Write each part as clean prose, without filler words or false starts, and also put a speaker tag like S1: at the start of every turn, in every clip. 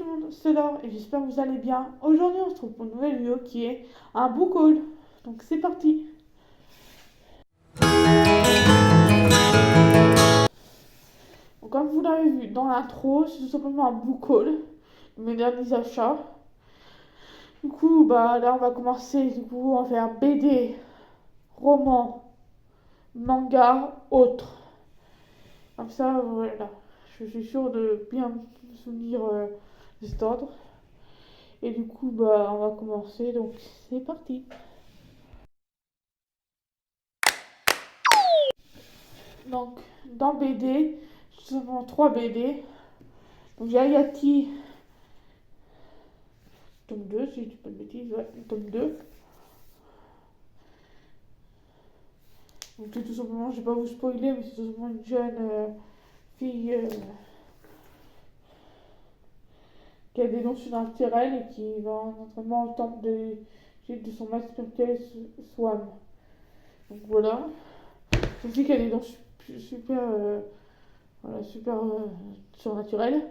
S1: le monde, c'est Laure et j'espère que vous allez bien. Aujourd'hui, on se retrouve pour une nouvelle vidéo qui est un book haul. Donc c'est parti. Donc, comme vous l'avez vu dans l'intro, c'est tout simplement un book haul de mes derniers achats. Du coup, là on va commencer. Du coup, on va faire BD, roman, manga, autres. Comme ça, voilà. Je suis sûre de bien me souvenir de cet ordre. Et du coup, on va commencer. Donc c'est parti. Donc, dans BD, nous avons 3 BD. Donc, j'ai Ayati, tome 2, si je dis pas de bêtises, ouais, tome 2. Donc, c'est tout simplement, je vais pas vous spoiler, mais c'est tout simplement une jeune fille qui a des dons surnaturels et qui va en entraînement au temple de son maître spirituel Swam. Donc, voilà. C'est une fille qui a des dons super, super surnaturels.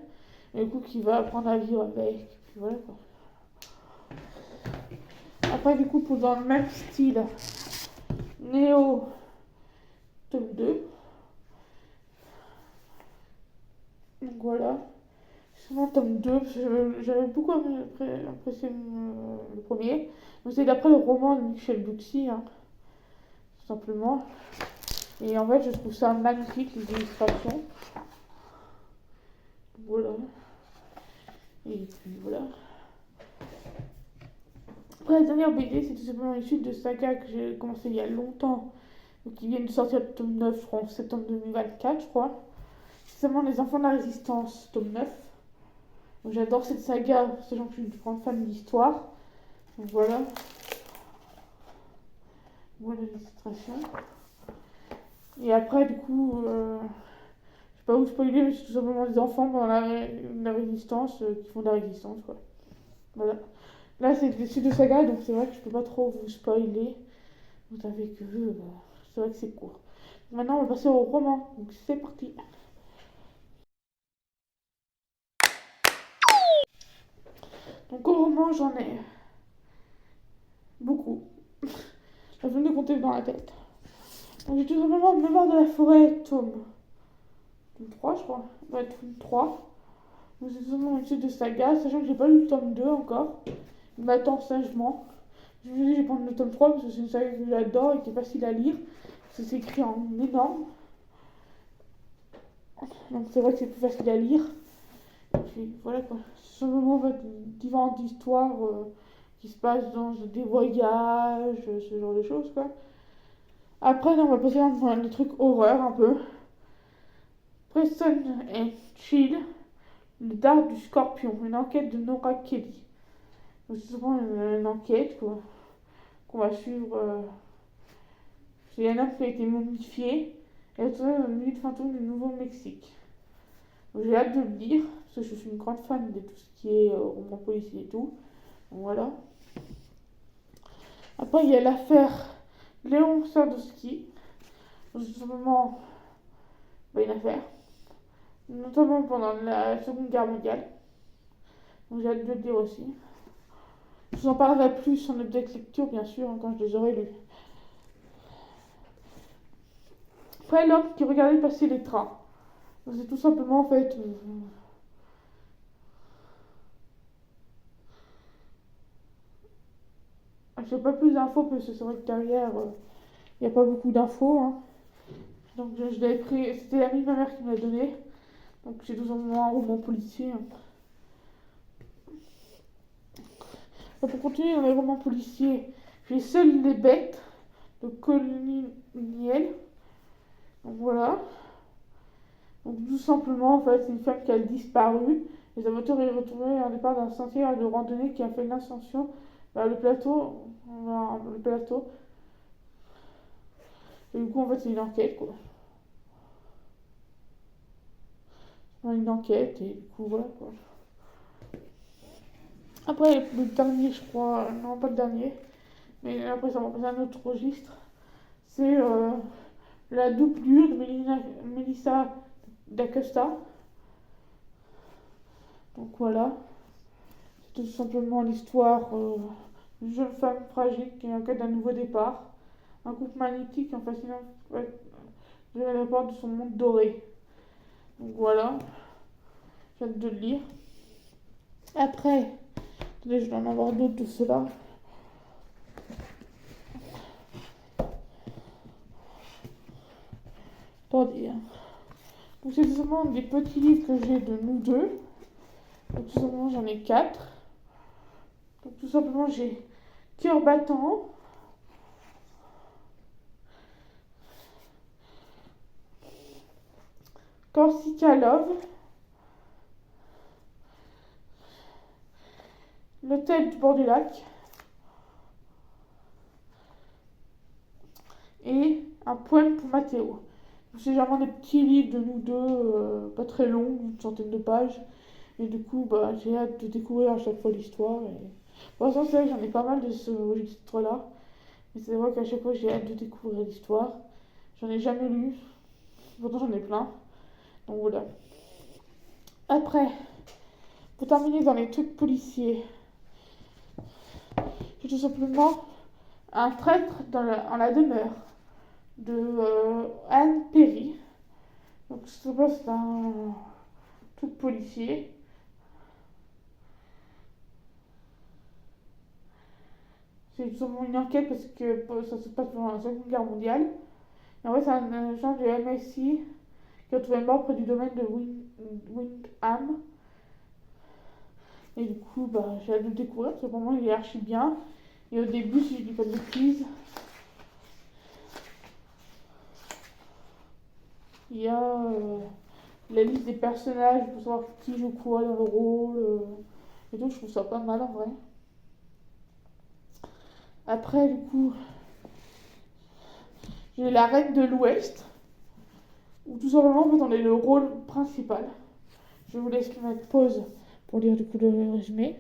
S1: Et du coup, qui va apprendre à vivre avec. Et puis voilà quoi. Après, du coup, pour dans le même style, Néo, tome 2. Donc voilà. Souvent tome 2, parce que j'avais beaucoup apprécié le premier. Donc c'est d'après le roman de Michel Bouxy, hein, tout simplement. Et en fait, je trouve ça magnifique, les illustrations. Voilà. Et puis voilà. Après, la dernière BD, c'est tout simplement une suite de saga que j'ai commencé il y a longtemps. Donc, qui viennent de sortir le tome 9, je crois, en septembre 2024, je crois. C'est seulement Les Enfants de la Résistance, tome 9. Donc, j'adore cette saga, sachant que je suis une grande fan d'histoire. Donc voilà. Voilà l'illustration. Et après, du coup, je ne vais pas vous spoiler, mais c'est tout simplement des enfants pendant la résistance qui font de la résistance, quoi. Voilà. Là, c'est des suites de saga, donc c'est vrai que je peux pas trop vous spoiler. Vous savez que c'est vrai que c'est court. Maintenant, on va passer au roman. Donc c'est parti. Donc au roman, j'en ai beaucoup. Je viens de compter dans la tête. Donc j'ai tout simplement Mémoire de la forêt, tome 3, je crois. Ouais, tome 3. Donc c'est tout simplement une suite de saga, sachant que j'ai pas lu le tome 2 encore. Il m'attend sagement. Je me suis dit, je vais prendre le tome 3 parce que c'est une saga que j'adore et qui est facile à lire. Parce que c'est écrit en énorme. Donc c'est vrai que c'est plus facile à lire. Et puis voilà quoi. C'est simplement en fait différentes histoires qui se passent dans des voyages, ce genre de choses quoi. Après, là, on va passer dans les trucs horreur un peu. Preston and Chill, le dard du scorpion, une enquête de Nora Kelly. Donc, c'est souvent une enquête quoi, qu'on va suivre. C'est un homme qui a été momifié et a trouvé une nuit de fantôme du Nouveau-Mexique. J'ai hâte de le lire, parce que je suis une grande fan de tout ce qui est roman policier et tout. Donc voilà. Après, il y a l'affaire Léon Sardowski. C'est tout simplement une affaire, notamment pendant la Seconde Guerre mondiale. Donc j'ai hâte de le lire aussi. Je vous en parlerai plus en update lecture, bien sûr, hein, quand je les aurai lus. Après, l'homme qui regardait passer les trains. Donc, c'est tout simplement en fait. Je n'ai pas plus d'infos parce que c'est vrai que derrière, il n'y a pas beaucoup d'infos. Hein. Donc je l'avais pris, c'était l'ami de ma mère qui me l'a donné. Donc c'est tout simplement un roman policier. Hein. Pour continuer dans les romans policiers, j'ai Seules les bêtes de Colin Niel. Donc voilà. Donc tout simplement, en fait, c'est une femme qui a disparu. Les amateurs est retrouvés en départ d'un sentier de randonnée qui a fait l'ascension vers le plateau. Le plateau. Et du coup, en fait, c'est une enquête, quoi. Une enquête, et du coup, voilà, quoi. Après, le dernier, je crois, non, pas le dernier, mais après, ça va passer à un autre registre. C'est la doublure de Melissa d'Acosta. Donc voilà. tout simplement l'histoire d'une jeune femme fragile qui est en quête d'un nouveau départ. Un couple magnétique en fascinant de la porte de son monde doré. Donc voilà, j'ai hâte de le lire. Après, attendez, je dois en avoir d'autres de ceux-là. Attendez. Donc c'est tout simplement des petits livres que j'ai de nous deux. Donc tout simplement j'en ai 4. Donc tout simplement j'ai Cœur battant, Corsica Love, L'hôtel du bord du lac et Un poème pour Mathéo. C'est vraiment des petits livres de nous deux, pas très longs, une centaine de pages. Et du coup, j'ai hâte de découvrir à chaque fois l'histoire. Et... Pour l'instant, c'est vrai que j'en ai pas mal de ce registre-là. Mais c'est vrai qu'à chaque fois, j'ai hâte de découvrir l'histoire. J'en ai jamais lu. Pourtant, j'en ai plein. Donc voilà. Après, pour terminer dans les trucs policiers, j'ai tout simplement Un traître en la demeure de Anne Perry. Donc tout simplement, c'est un truc policier. C'est tout simplement une enquête parce que ça se passe pendant la Seconde Guerre mondiale. Et en vrai, c'est un agent du MSI qui a trouvé mort près du domaine de Windham. Et du coup, j'ai hâte de le découvrir parce que pour moi, il est archi bien. Et au début, si je dis pas de bêtises, il y a la liste des personnages pour savoir qui joue quoi dans le rôle. Et donc, je trouve ça pas mal en vrai. Après, du coup, j'ai La Reine de l'Ouest, où tout simplement, en fait, on est le rôle principal. Je vous laisse mettre pause pour lire du coup le résumé.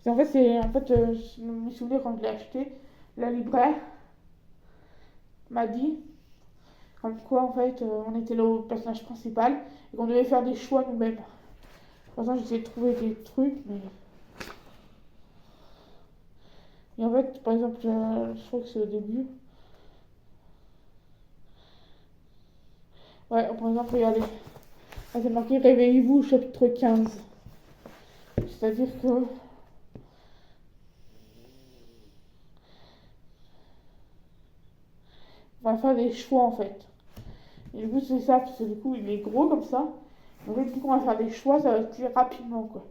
S1: Parce qu'en fait, mes souvenirs quand je l'ai acheté, la libraire m'a dit comme quoi en fait on était le personnage principal et qu'on devait faire des choix nous-mêmes. Pour l'instant, j'essayais de trouver des trucs, mais. Et en fait, par exemple, je crois que c'est au début. Ouais, par exemple, regardez. Là, c'est marqué Réveillez-vous, chapitre 15. C'est-à-dire que. On va faire des choix en fait. Et du coup, c'est ça, parce que du coup, il est gros comme ça. En fait, du coup, on va faire des choix, ça va se dire rapidement quoi.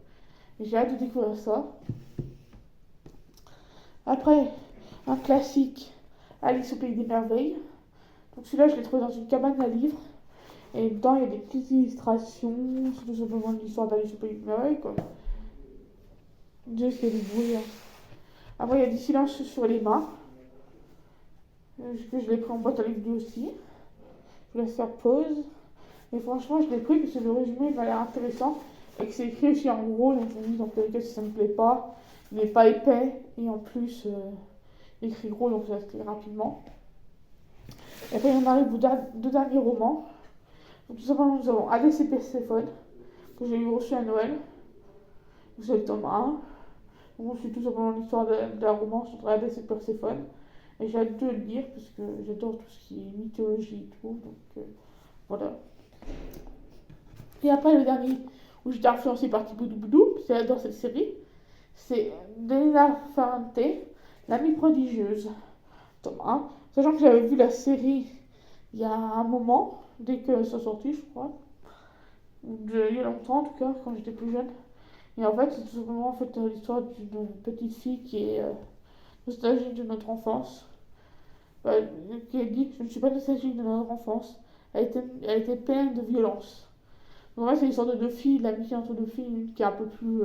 S1: Et j'ai hâte de découvrir ça. Après, un classique, Alice au pays des merveilles. Donc celui-là, je l'ai trouvé dans une cabane à livres. Et dedans, il y a des petites illustrations. C'est tout simplement l'histoire d'Alice au pays des merveilles, quoi. Dieu, c'est du bruit. Hein. Après, il y a des silences sur les mains. Que je l'ai pris en boîte à livres aussi. Je laisse faire pause. Et franchement, je l'ai pris parce que le résumé m'a l'air intéressant. Et que c'est écrit aussi en gros. Donc, je me dis, dans tous les cas, si ça me plaît pas, il n'est pas épais. Et en plus, écrit gros, donc ça se lit rapidement. Et après, on arrive aux deux derniers romans. Donc, tout simplement, nous avons ADC Perséphone, que j'ai eu reçu à Noël. C'est le tome 1. Donc, c'est tout simplement l'histoire de la romance entre ADC et Perséphone. Et j'ai hâte de le lire parce que j'adore tout ce qui est mythologie et tout. Donc, voilà. Et après, le dernier où j'étais influencée par Thibaut Doubdou, parce que j'adore cette série, c'est Delena Ferrante, L'amie prodigieuse, tome 1. Sachant que j'avais vu la série il y a un moment, dès que ça sortit, je crois. Il y a longtemps, en tout cas, quand j'étais plus jeune. Et en fait, c'est tout simplement en fait, l'histoire d'une petite fille qui est nostalgique de notre enfance. Qui a dit Je ne suis pas nostalgique de notre enfance. Elle était pleine de violence. Donc, en fait, c'est l'histoire de deux filles, l'amitié entre deux filles, une qui est un peu plus.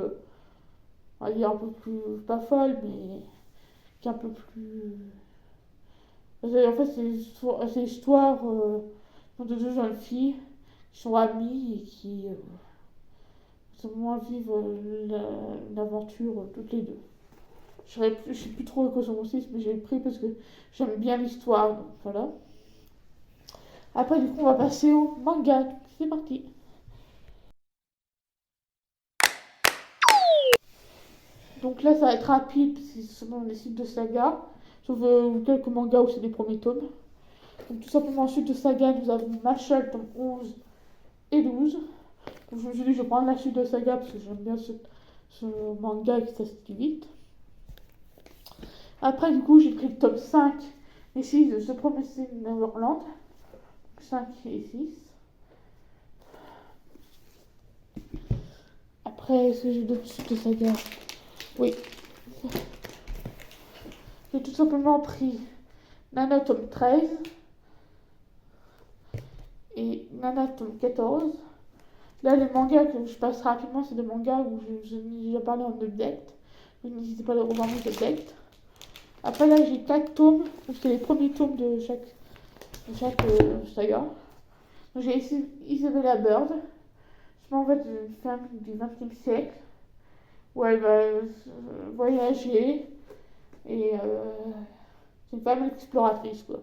S1: On va dire un peu plus. Pas folle, mais qui est un peu plus. En fait, c'est l'histoire de deux jeunes filles qui sont amies et qui simplement vivent l'aventure toutes les deux. Je sais plus trop quoi sur mon site, mais j'ai pris parce que j'aime bien l'histoire. Donc voilà. Après, du coup, on va passer au manga. C'est parti. Donc là, ça va être rapide, parce que c'est seulement des sites de saga. Sauf quelques mangas où c'est des premiers tomes. Donc tout simplement, ensuite de saga, nous avons Machel, tome 11 et 12. Donc je me suis dit, je vais prendre la suite de saga, parce que j'aime bien ce manga et que ça se lit vite. Après, du coup, j'ai pris le tome 5 et 6 de The Promising Neverland. 5 et 6. Après, est-ce que j'ai d'autres suites de saga? Oui. J'ai tout simplement pris Nana tome 13 et Nana tome 14. Là, les mangas que je passe rapidement, c'est des mangas où je n'ai déjà parlé en update. Donc n'hésitez pas à les revoir en update. Après, là, j'ai 4 tomes, où c'est les premiers tomes de chaque saga. Donc j'ai ici Isabella Bird. C'est en fait une femme du XXe siècle où elle va voyager et c'est une femme exploratrice quoi.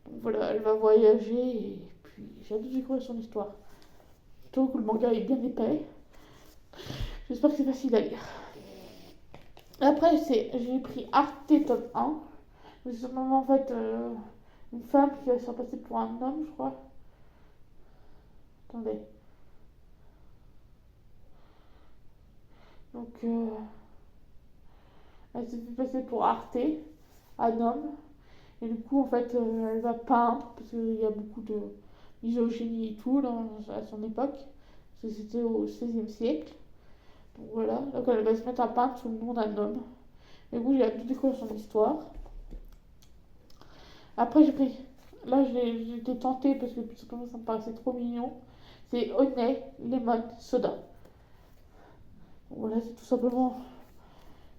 S1: Donc voilà, elle va voyager et puis j'ai hâte de découvrir son histoire. Je trouve que le manga est bien épais. J'espère que c'est facile à lire. Après j'ai pris Arte tome 1. C'est simplement en fait une femme qui va se faire passer pour un homme je crois. Attendez. Donc elle se fait passer pour Arte, un homme. Et du coup, en fait, elle va peindre, parce qu'il y a beaucoup de misogynie et tout là, à son époque. Parce que c'était au XVIe siècle. Donc voilà, donc elle va se mettre à peindre sous le nom d'un homme. Et du coup, j'ai tout découvert son histoire. Après, j'ai pris. Là, j'étais tentée parce que tout simplement, ça me paraissait trop mignon. C'est Honey Lemon Soda. Donc voilà, c'est tout simplement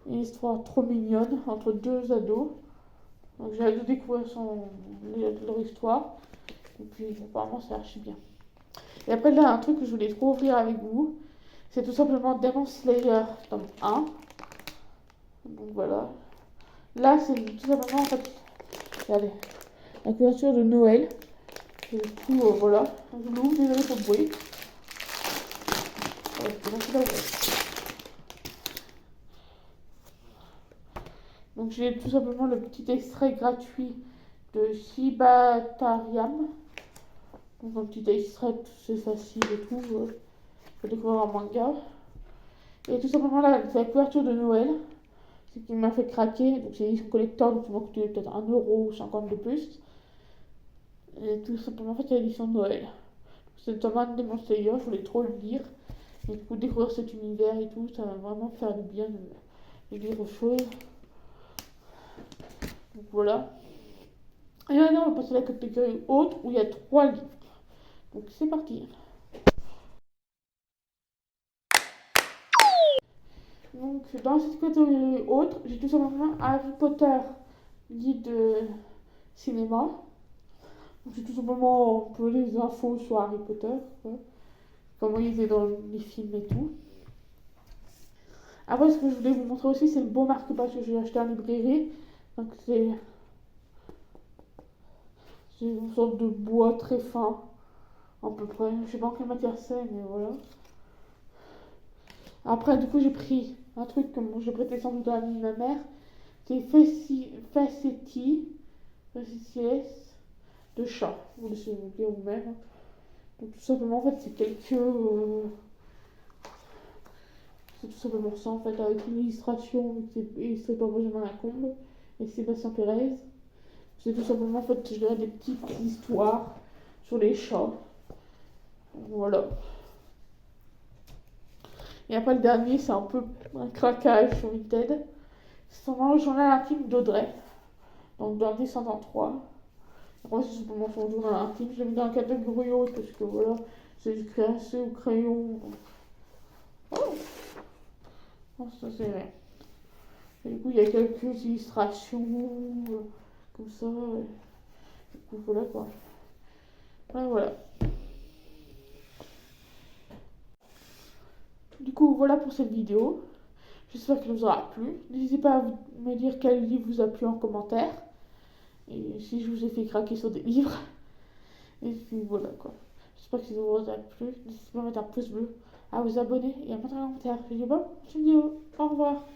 S1: une histoire trop mignonne entre deux ados. Donc j'ai hâte de découvrir leur histoire. Et puis apparemment c'est archi bien. Et après là un truc que je voulais trop ouvrir avec vous. C'est tout simplement Demon Slayer tome 1. Donc voilà. Là c'est tout simplement en fait. Regardez. La couverture de Noël. Et du coup voilà. Donc, je l'ouvre, désolé pour le bruit. Voilà, c'est là, donc j'ai tout simplement le petit extrait gratuit de Shibatariam. Donc un petit extrait, c'est facile et tout. Faut découvrir un manga. Et tout simplement là, c'est la couverture de Noël. Ce qui m'a fait craquer. Donc c'est l'édition collector, donc ça m'a coûté peut-être 1€ ou 50 de plus. Et tout simplement en fait c'est l'édition de Noël. C'est le tome 1 de Demon Slayer, je voulais trop le lire. Et du coup découvrir cet univers et tout, ça va vraiment faire du bien de lire autre chose. Donc voilà. Et maintenant on va passer à la catégorie autre où il y a 3 livres. Donc c'est parti. Donc dans cette catégorie autre, j'ai tout simplement Harry Potter guide cinéma. Donc j'ai tout simplement un peu les infos sur Harry Potter, quoi. Comment il est dans les films et tout. Après ce que je voulais vous montrer aussi c'est le beau marque-page que j'ai acheté en librairie. Donc c'est une sorte de bois très fin, à peu près. Je sais pas en quelle matière c'est, mais voilà. Après du coup j'ai pris un truc que j'ai prêté sans doute à l'amie de ma mère. C'est Facetti de chat. Vous laissez vous lire vous-même. Donc tout simplement en fait c'est c'est tout simplement ça en fait avec une illustration illustrée par Benjamin Lacombe et Sébastien Pérez. C'est tout simplement en fait je dirais des petites histoires sur les chats. Voilà. Et après le dernier c'est un peu un craquage sur Vinted. C'est son journal intime d'Audrey. Donc dans 1003. Après c'est simplement son journal intime. Je l'ai mis dans la catégorie haute parce que voilà, c'est écrit assez au crayon. Oh, oh ça c'est vrai. Et du coup il y a quelques illustrations comme ça. Du coup voilà quoi. Voilà. Du coup voilà pour cette vidéo. J'espère qu'elle vous aura plu. N'hésitez pas à me dire quel livre vous a plu en commentaire. Et si je vous ai fait craquer sur des livres. Et puis voilà quoi. J'espère que ça vous aura plu. N'hésitez pas à mettre un pouce bleu, à vous abonner et à mettre un commentaire. Je dis bon, vidéo. Au revoir.